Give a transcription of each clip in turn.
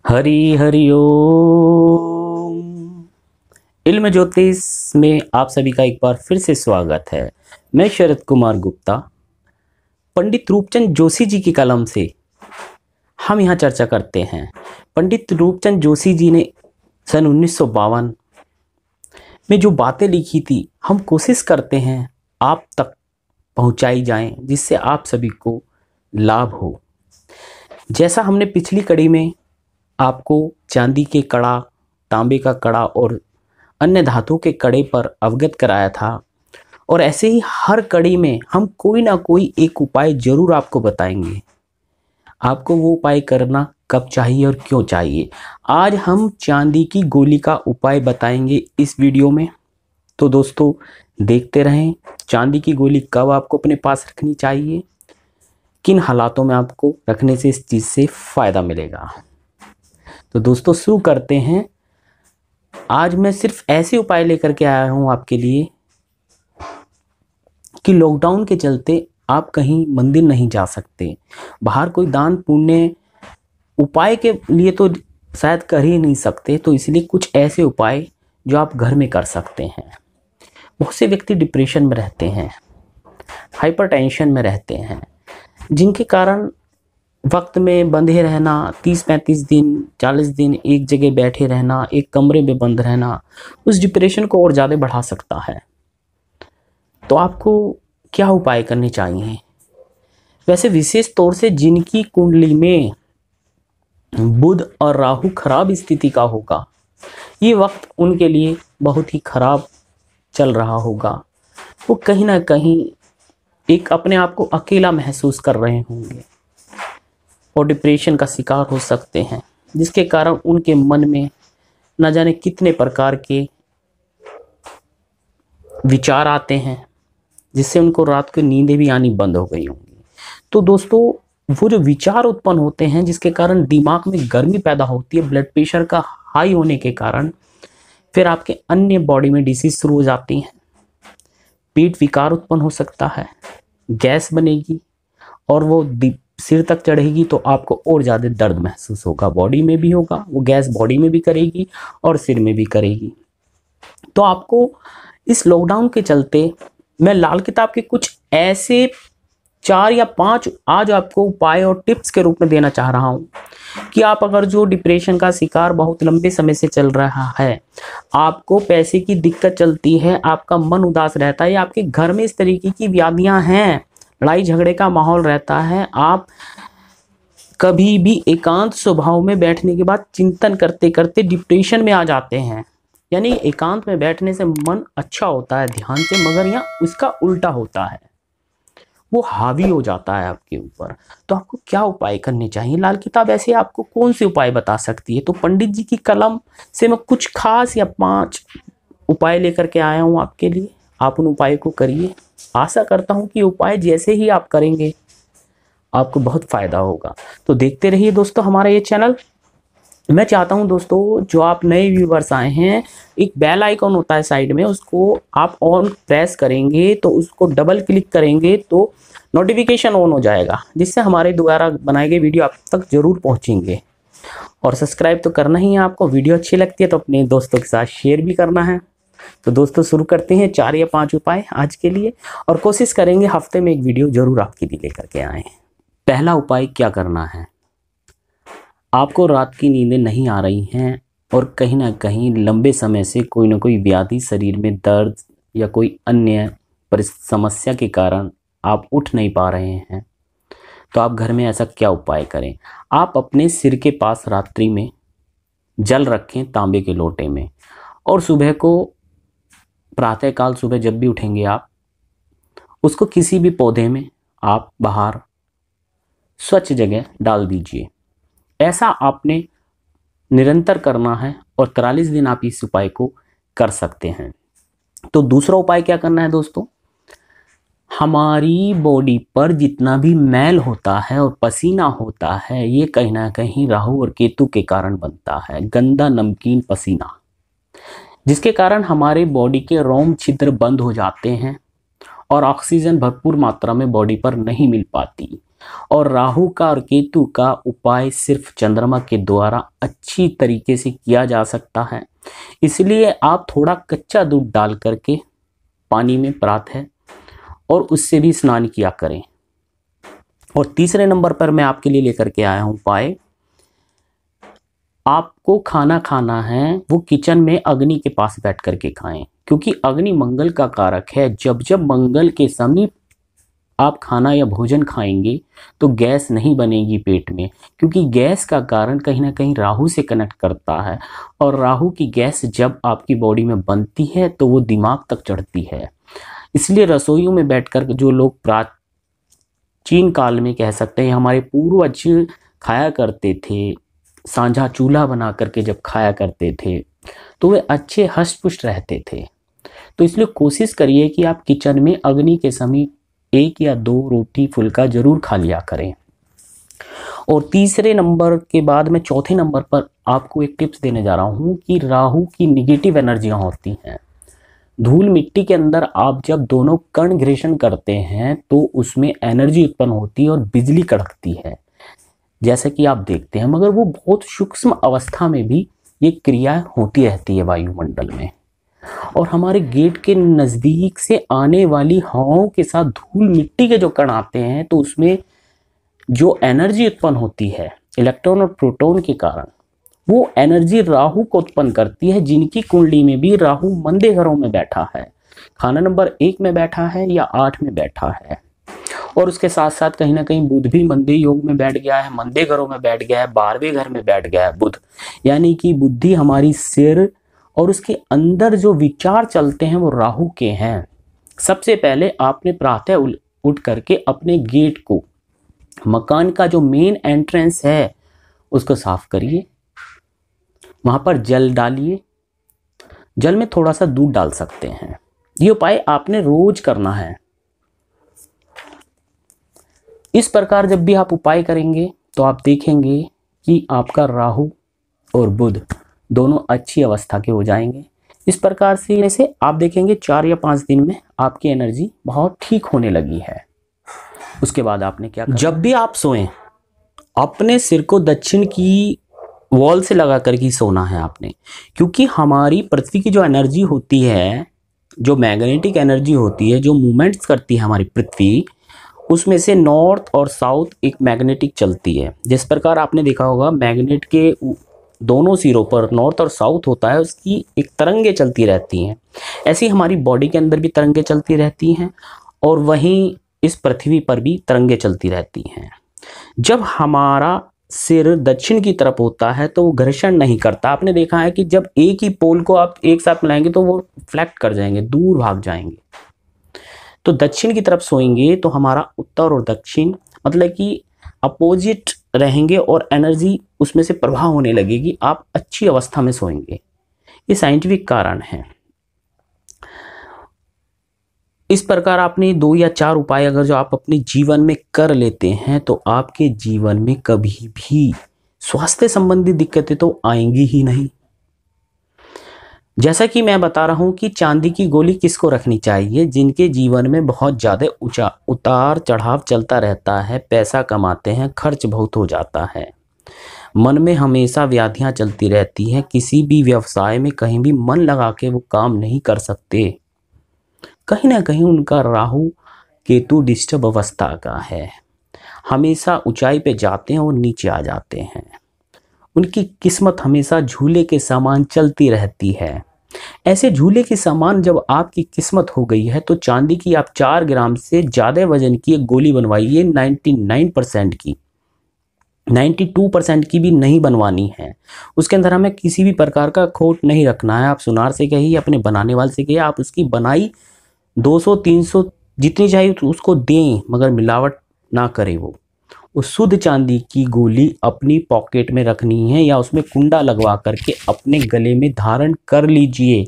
हरि हरि ओम। इल्म ज्योतिष में आप सभी का एक बार फिर से स्वागत है। मैं शरद कुमार गुप्ता, पंडित रूपचंद जोशी जी की कलम से हम यहाँ चर्चा करते हैं। पंडित रूपचंद जोशी जी ने सन 1952 में जो बातें लिखी थी, हम कोशिश करते हैं आप तक पहुँचाई जाएं, जिससे आप सभी को लाभ हो। जैसा हमने पिछली कड़ी में आपको चांदी के कड़ा, तांबे का कड़ा और अन्य धातु के कड़े पर अवगत कराया था, और ऐसे ही हर कड़ी में हम कोई ना कोई एक उपाय जरूर आपको बताएंगे। आपको वो उपाय करना कब चाहिए और क्यों चाहिए। आज हम चांदी की गोली का उपाय बताएंगे इस वीडियो में। तो दोस्तों देखते रहें, चांदी की गोली कब आपको अपने पास रखनी चाहिए, किन हालातों में आपको रखने से इस चीज़ से फ़ायदा मिलेगा। तो दोस्तों शुरू करते हैं। आज मैं सिर्फ ऐसे उपाय लेकर के आया हूं आपके लिए कि लॉकडाउन के चलते आप कहीं मंदिर नहीं जा सकते, बाहर कोई दान पुण्य उपाय के लिए तो शायद कर ही नहीं सकते, तो इसलिए कुछ ऐसे उपाय जो आप घर में कर सकते हैं। बहुत से व्यक्ति डिप्रेशन में रहते हैं, हाइपरटेंशन में रहते हैं, जिनके कारण वक्त में बंधे रहना, 30-35 दिन 40 दिन एक जगह बैठे रहना, एक कमरे में बंद रहना, उस डिप्रेशन को और ज़्यादा बढ़ा सकता है। तो आपको क्या उपाय करने चाहिए? वैसे विशेष तौर से जिनकी कुंडली में बुध और राहु खराब स्थिति का होगा, ये वक्त उनके लिए बहुत ही खराब चल रहा होगा। वो कहीं ना कहीं एक अपने आप को अकेला महसूस कर रहे होंगे और डिप्रेशन का शिकार हो सकते हैं, जिसके कारण उनके मन में न जाने कितने प्रकार के विचार आते हैं, जिससे उनको रात को नींदें भी आनी बंद हो गई होंगी। तो दोस्तों वो जो विचार उत्पन्न होते हैं, जिसके कारण दिमाग में गर्मी पैदा होती है, ब्लड प्रेशर का हाई होने के कारण फिर आपके अन्य बॉडी में डिसीज शुरू हो जाती हैं, पेट विकार उत्पन्न हो सकता है, गैस बनेगी और वो सिर तक चढ़ेगी, तो आपको और ज़्यादा दर्द महसूस होगा, बॉडी में भी होगा, वो गैस बॉडी में भी करेगी और सिर में भी करेगी। तो आपको इस लॉकडाउन के चलते मैं लाल किताब के कुछ ऐसे 4 या 5 आज आपको उपाय और टिप्स के रूप में देना चाह रहा हूँ कि आप अगर जो डिप्रेशन का शिकार बहुत लंबे समय से चल रहा है, आपको पैसे की दिक्कत चलती है, आपका मन उदास रहता है, या आपके घर में इस तरीके की व्याधियाँ हैं, लड़ाई झगड़े का माहौल रहता है, आप कभी भी एकांत स्वभाव में बैठने के बाद चिंतन करते करते डिप्रेशन में आ जाते हैं। यानी एकांत में बैठने से मन अच्छा होता है ध्यान से, मगर यहाँ उसका उल्टा होता है, वो हावी हो जाता है आपके ऊपर। तो आपको क्या उपाय करने चाहिए? लाल किताब ऐसे आपको कौन से उपाय बता सकती है? तो पंडित जी की कलम से मैं कुछ खास या 5 उपाय लेकर के आया हूँ आपके लिए। आप उन उपाय को करिए। आशा करता हूँ कि उपाय जैसे ही आप करेंगे आपको बहुत फ़ायदा होगा। तो देखते रहिए दोस्तों हमारा ये चैनल। मैं चाहता हूं दोस्तों, जो आप नए व्यूवर्स आए हैं, एक बेल आइकॉन होता है साइड में, उसको आप ऑन प्रेस करेंगे तो उसको डबल क्लिक करेंगे तो नोटिफिकेशन ऑन हो जाएगा, जिससे हमारे द्वारा बनाए गए वीडियो आप तक जरूर पहुंचेंगे। और सब्सक्राइब तो करना ही है आपको। वीडियो अच्छी लगती है तो अपने दोस्तों के साथ शेयर भी करना है। तो दोस्तों शुरू करते हैं 4 या 5 उपाय आज के लिए, और कोशिश करेंगे हफ्ते में एक वीडियो जरूर आपके लिए लेकर के आए। पहला उपाय क्या करना है? आपको रात की नींदें नहीं आ रही हैं और कहीं ना कहीं लंबे समय से कोई ना कोई व्याधि, शरीर में दर्द या कोई अन्य समस्या के कारण आप उठ नहीं पा रहे हैं, तो आप घर में ऐसा क्या उपाय करें? आप अपने सिर के पास रात्रि में जल रखें तांबे के लोटे में, और सुबह को प्रातःकाल सुबह जब भी उठेंगे आप उसको किसी भी पौधे में आप बाहर स्वच्छ जगह डाल दीजिए। ऐसा आपने निरंतर करना है और 43 दिन आप इस उपाय को कर सकते हैं। तो दूसरा उपाय क्या करना है दोस्तों? हमारी बॉडी पर जितना भी मैल होता है और पसीना होता है, ये कहीं ना कहीं राहु और केतु के कारण बनता है। गंदा नमकीन पसीना, जिसके कारण हमारे बॉडी के रोम छिद्र बंद हो जाते हैं और ऑक्सीजन भरपूर मात्रा में बॉडी पर नहीं मिल पाती। और राहु का और केतु का उपाय सिर्फ चंद्रमा के द्वारा अच्छी तरीके से किया जा सकता है। इसलिए आप थोड़ा कच्चा दूध डाल करके पानी में प्रातः और उससे भी स्नान किया करें। और तीसरे नंबर पर मैं आपके लिए लेकर के आया हूं उपाय। आपको खाना खाना है वो किचन में अग्नि के पास बैठ करके खाएं, क्योंकि अग्नि मंगल का कारक है। जब जब मंगल के समीप आप खाना या भोजन खाएंगे तो गैस नहीं बनेगी पेट में, क्योंकि गैस का कारण कहीं ना कहीं राहु से कनेक्ट करता है। और राहु की गैस जब आपकी बॉडी में बनती है तो वो दिमाग तक चढ़ती है। इसलिए रसोइयों में बैठकर जो लोग प्राचीन काल में कह सकते हैं हमारे पूर्वज खाया करते थे, साझा चूल्हा बना करके जब खाया करते थे तो वे अच्छे हष्ट-पुष्ट रहते थे। तो इसलिए कोशिश करिए कि आप किचन में अग्नि के समीप 1 या 2 रोटी फुल्का जरूर खा लिया करें। और तीसरे नंबर के बाद मैं चौथे नंबर पर आपको एक टिप्स देने जा रहा हूं कि राहु की निगेटिव एनर्जियां होती हैं। धूल मिट्टी के अंदर आप जब दोनों कण घर्षण करते हैं तो उसमें एनर्जी उत्पन्न होती है और बिजली कड़कती है, जैसे कि आप देखते हैं, मगर वो बहुत सूक्ष्म अवस्था में भी ये क्रिया होती रहती है वायुमंडल में। और हमारे गेट के नज़दीक से आने वाली हवाओं के साथ धूल मिट्टी के जो कण आते हैं तो उसमें जो एनर्जी उत्पन्न होती है इलेक्ट्रॉन और प्रोटॉन के कारण, वो एनर्जी राहु को उत्पन्न करती है, जिनकी कुंडली में भी राहु मंदे घरों में बैठा है, खाना नंबर 1 में बैठा है या 8 में बैठा है। और उसके साथ साथ कहीं ना कहीं बुध भी मंदे योग में बैठ गया है, मंदे घरों में बैठ गया है, 12वें घर में बैठ गया है बुध। यानी कि बुद्धि हमारी सिर और उसके अंदर जो विचार चलते हैं वो राहु के हैं। सबसे पहले आपने प्रातः उठ करके अपने गेट को, मकान का जो मेन एंट्रेंस है उसको साफ करिए, वहां पर जल डालिए, जल में थोड़ा सा दूध डाल सकते हैं। ये उपाय आपने रोज करना है। इस प्रकार जब भी आप उपाय करेंगे तो आप देखेंगे कि आपका राहु और बुध दोनों अच्छी अवस्था के हो जाएंगे। इस प्रकार से आप देखेंगे 4 या 5 दिन में आपकी एनर्जी बहुत ठीक होने लगी है। उसके बाद आपने क्या करना? जब भी आप सोएं अपने सिर को दक्षिण की वॉल से लगा कर ही सोना है आपने, क्योंकि हमारी पृथ्वी की जो एनर्जी होती है, जो मैग्नेटिक एनर्जी होती है, जो मूवमेंट्स करती है हमारी पृथ्वी, उसमें से नॉर्थ और साउथ एक मैग्नेटिक चलती है। जिस प्रकार आपने देखा होगा मैग्नेट के दोनों सिरों पर नॉर्थ और साउथ होता है, उसकी एक तरंगे चलती रहती हैं। ऐसी हमारी बॉडी के अंदर भी तरंगे चलती रहती हैं और वहीं इस पृथ्वी पर भी तरंगे चलती रहती हैं। जब हमारा सिर दक्षिण की तरफ होता है तो वो घर्षण नहीं करता। आपने देखा है कि जब एक ही पोल को आप एक साथ मिलाएंगे तो वो फ्लैक्ट कर जाएंगे, दूर भाग जाएंगे। तो दक्षिण की तरफ सोएंगे तो हमारा उत्तर और दक्षिण मतलब कि अपोजिट रहेंगे और एनर्जी उसमें से प्रवाह होने लगेगी, आप अच्छी अवस्था में सोएंगे। ये साइंटिफिक कारण है। इस प्रकार आपने 2 या 4 उपाय अगर जो आप अपने जीवन में कर लेते हैं तो आपके जीवन में कभी भी स्वास्थ्य संबंधी दिक्कतें तो आएंगी ही नहीं। जैसा कि मैं बता रहा हूं कि चांदी की गोली किसको रखनी चाहिए? जिनके जीवन में बहुत ज़्यादा उतार चढ़ाव चलता रहता है, पैसा कमाते हैं, खर्च बहुत हो जाता है, मन में हमेशा व्याधियां चलती रहती हैं, किसी भी व्यवसाय में कहीं भी मन लगा के वो काम नहीं कर सकते, कहीं ना कहीं उनका राहु केतु डिस्टर्ब अवस्था का है। हमेशा ऊंचाई पे जाते हैं और नीचे आ जाते हैं। उनकी किस्मत हमेशा झूले के समान चलती रहती है। ऐसे झूले के समान जब आपकी किस्मत हो गई है तो चांदी की आप 4 ग्राम से ज़्यादा वजन की एक गोली बनवाइए, 99% की, 92% की भी नहीं बनवानी है। उसके अंदर हमें किसी भी प्रकार का खोट नहीं रखना है। आप सुनार से कहिए, अपने बनाने वाले से कहिए, आप उसकी बनाई 200-300 जितनी चाहिए तो उसको दें, मगर मिलावट ना करें। वो शुद्ध चांदी की गोली अपनी पॉकेट में रखनी है या उसमें कुंडा लगवा करके अपने गले में धारण कर लीजिए।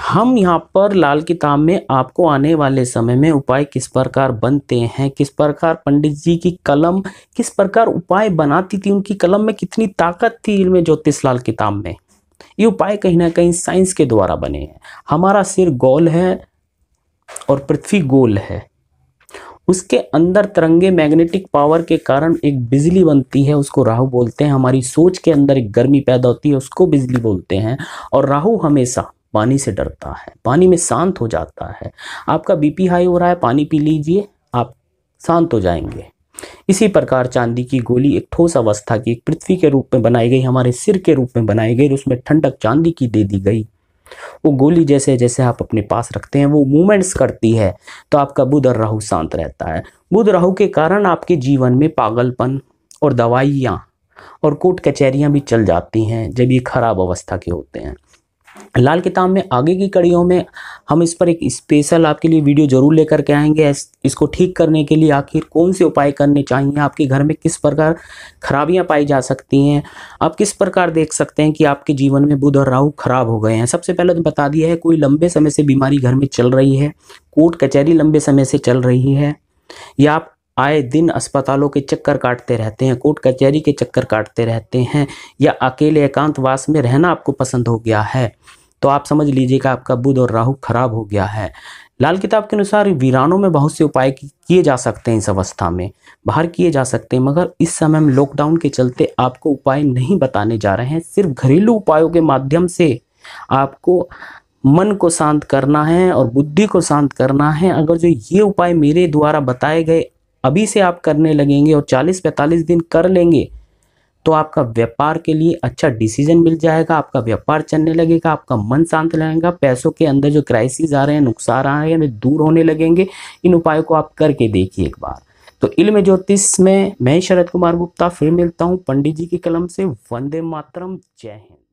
हम यहाँ पर लाल किताब में आपको आने वाले समय में उपाय किस प्रकार बनते हैं, किस प्रकार पंडित जी की कलम किस प्रकार उपाय बनाती थी, उनकी कलम में कितनी ताकत थी इल्म ज्योतिष लाल किताब में, ये उपाय कहीं ना कहीं साइंस के द्वारा बने हैं। हमारा सिर गोल है और पृथ्वी गोल है उसके अंदर तिरंगे मैग्नेटिक पावर के कारण एक बिजली बनती है, उसको राहु बोलते हैं। हमारी सोच के अंदर एक गर्मी पैदा होती है, उसको बिजली बोलते हैं। और राहु हमेशा पानी से डरता है, पानी में शांत हो जाता है। आपका बीपी हाई हो रहा है, पानी पी लीजिए, आप शांत हो जाएंगे। इसी प्रकार चांदी की गोली एक ठोस अवस्था की, एक पृथ्वी के रूप में बनाई गई, हमारे सिर के रूप में बनाई गई, उसमें ठंडक चांदी की दे दी गई। वो गोली जैसे जैसे आप अपने पास रखते हैं वो मूवमेंट्स करती है, तो आपका बुध और राहु शांत रहता है। बुध राहु के कारण आपके जीवन में पागलपन और दवाइयाँ और कोर्ट कचहरियाँ भी चल जाती हैं जब ये खराब अवस्था के होते हैं। लाल किताब में आगे की कड़ियों में हम इस पर एक स्पेशल आपके लिए वीडियो जरूर लेकर के आएंगे। इसको ठीक करने के लिए आखिर कौन से उपाय करने चाहिए, आपके घर में किस प्रकार खराबियां पाई जा सकती हैं, आप किस प्रकार देख सकते हैं कि आपके जीवन में बुध और राहु खराब हो गए हैं। सबसे पहले तो बता दिया है, कोई लंबे समय से बीमारी घर में चल रही है, कोर्ट कचहरी लंबे समय से चल रही है, या आप आए दिन अस्पतालों के चक्कर काटते रहते हैं, कोर्ट कचहरी के चक्कर काटते रहते हैं, या अकेले एकांतवास में रहना आपको पसंद हो गया है, तो आप समझ लीजिएगा आपका बुध और राहु खराब हो गया है। लाल किताब के अनुसार वीरानों में बहुत से उपाय किए जा सकते हैं, इस अवस्था में बाहर किए जा सकते हैं, मगर इस समय हम लॉकडाउन के चलते आपको उपाय नहीं बताने जा रहे हैं। सिर्फ घरेलू उपायों के माध्यम से आपको मन को शांत करना है और बुद्धि को शांत करना है। अगर जो ये उपाय मेरे द्वारा बताए गए अभी से आप करने लगेंगे और 40-45 दिन कर लेंगे, तो आपका व्यापार के लिए अच्छा डिसीजन मिल जाएगा, आपका व्यापार चलने लगेगा, आपका मन शांत रहेगा, पैसों के अंदर जो क्राइसिस आ रहे हैं, नुकसान आ रहे हैं, वे दूर होने लगेंगे। इन उपायों को आप करके देखिए एक बार। तो इल्म ज्योतिष में मैं शरद कुमार गुप्ता फिर मिलता हूँ पंडित जी की कलम से। वंदे मातरम, जय हिंद।